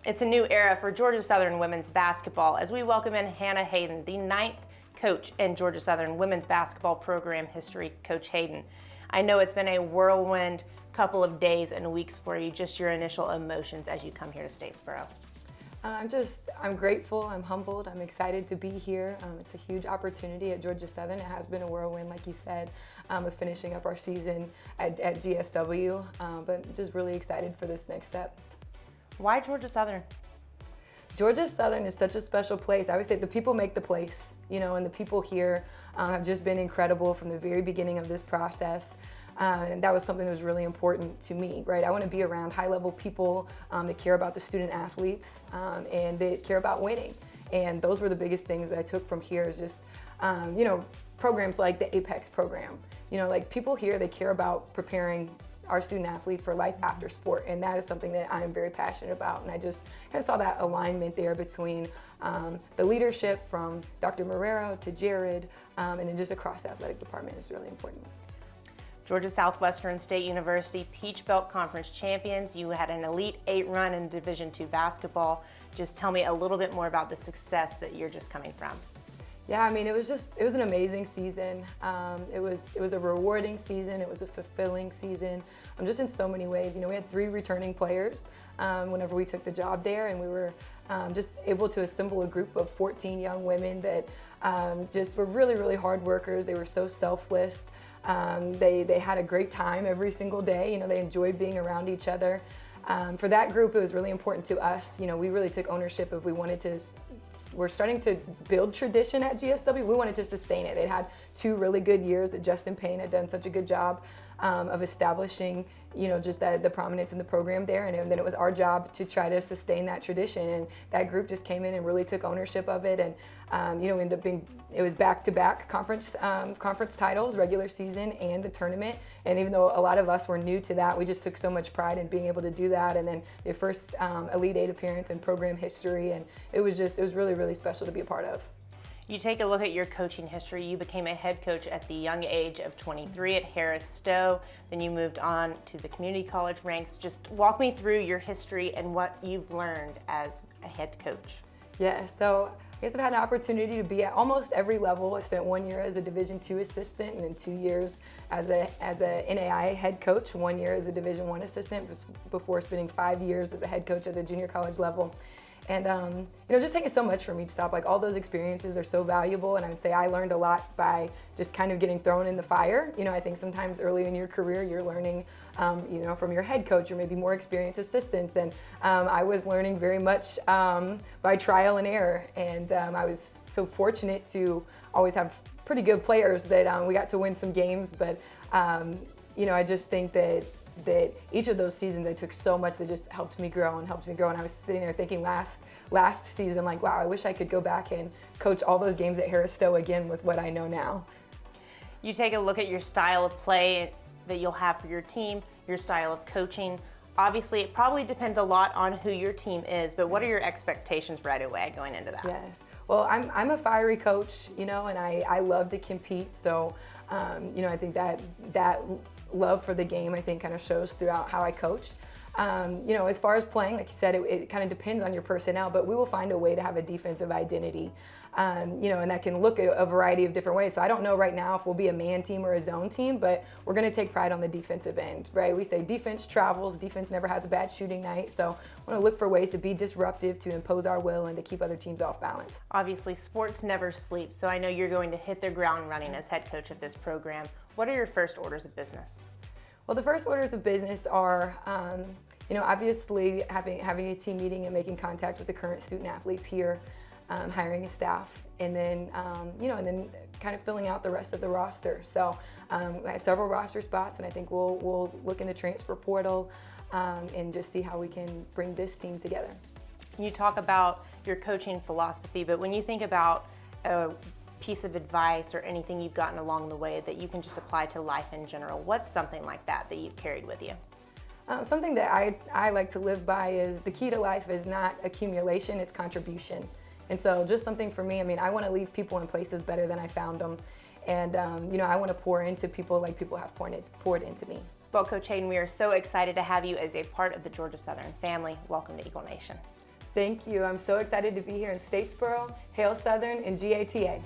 It's a new era for Georgia Southern women's basketball as we welcome in Hana Haden, the 9th coach in Georgia Southern women's basketball program history. Coach Haden, I know it's been a whirlwind couple of days and weeks for you. Just your initial emotions as you come here to Statesboro. I'm grateful, I'm humbled, I'm excited to be here. It's a huge opportunity at Georgia Southern. It has been a whirlwind, like you said, with finishing up our season at GSW, but just really excited for this next step. Why Georgia Southern? Georgia Southern is such a special place. I would say the people make the place, and the people here have just been incredible from the very beginning of this process. And that was something that was really important to me, right? I want to be around high-level people that care about the student athletes and that care about winning. And those were the biggest things that I took from here is just, programs like the Apex program. Like people here, they care about preparing our student athletes for life after sport, and that is something that I'm very passionate about. And I just kind of saw that alignment there between the leadership from Dr. Marrero to Jared, and then just across the athletic department is really important. Georgia Southwestern State University Peach Belt Conference champions. You had an Elite 8 run in Division II basketball. Just tell me a little bit more about the success that you're just coming from. Yeah, I mean, it was an amazing season. It was a rewarding season. It was a fulfilling season. Just in so many ways. We had 3 returning players whenever we took the job there, and we were just able to assemble a group of 14 young women that just were really, really hard workers. They were so selfless. They had a great time every single day. They enjoyed being around each other. For that group, it was really important to us. We really took ownership of we're starting to build tradition at GSW. We wanted to sustain it. They had 2 really good years that Justin Payne had done such a good job of establishing, just the prominence in the program there. And then it was our job to try to sustain that tradition. And that group just came in and really took ownership of it. And, ended up being, it was back-to-back conference titles, regular season and the tournament. And even though a lot of us were new to that, we just took so much pride in being able to do that. And then their first Elite 8 appearance in program history. And it was really, really special to be a part of. You take a look at your coaching history. You became a head coach at the young age of 23 at Harris Stowe. Then you moved on to the community college ranks. Just walk me through your history and what you've learned as a head coach. Yeah, so I guess I've had an opportunity to be at almost every level. I spent 1 year as a Division II assistant and then 2 years as a NAI head coach, 1 year as a Division I assistant before spending 5 years as a head coach at the junior college level. And just taking so much from each stop. Like all those experiences are so valuable, and I would say I learned a lot by just kind of getting thrown in the fire. I think sometimes early in your career you're learning, from your head coach or maybe more experienced assistants, and I was learning very much by trial and error. And I was so fortunate to always have pretty good players that we got to win some games. But I just think that each of those seasons I took so much that just helped me grow. And I was sitting there thinking last season, like, wow, I wish I could go back and coach all those games at Harris Stowe again with what I know now. You take a look at your style of play that you'll have for your team, your style of coaching. Obviously, it probably depends a lot on who your team is, but what are your expectations right away going into that? Yes. Well, I'm a fiery coach, and I love to compete. So, I think that love for the game, I think, kind of shows throughout how I coach. As far as playing, like you said, it kind of depends on your personnel, but we will find a way to have a defensive identity, and that can look a variety of different ways. So I don't know right now if we'll be a man team or a zone team, but we're going to take pride on the defensive end, right? We say defense travels, defense never has a bad shooting night. So I want to look for ways to be disruptive, to impose our will, and to keep other teams off balance. Obviously, sports never sleep, so I know you're going to hit the ground running as head coach of this program. What are your first orders of business? Well, the first orders of business are, obviously having a team meeting and making contact with the current student athletes here, hiring a staff, and then, and then kind of filling out the rest of the roster. So I have several roster spots, and I think we'll look in the transfer portal and just see how we can bring this team together. You talk about your coaching philosophy, but when you think about a piece of advice or anything you've gotten along the way that you can just apply to life in general, what's something like that you've carried with you? Something that I like to live by is the key to life is not accumulation, it's contribution. And so just something for me, I want to leave people in places better than I found them. And I want to pour into people like people have poured into me. Well, Coach Haden, we are so excited to have you as a part of the Georgia Southern family. Welcome to Eagle Nation. Thank you. I'm so excited to be here in Statesboro, Hail Southern, and GATA.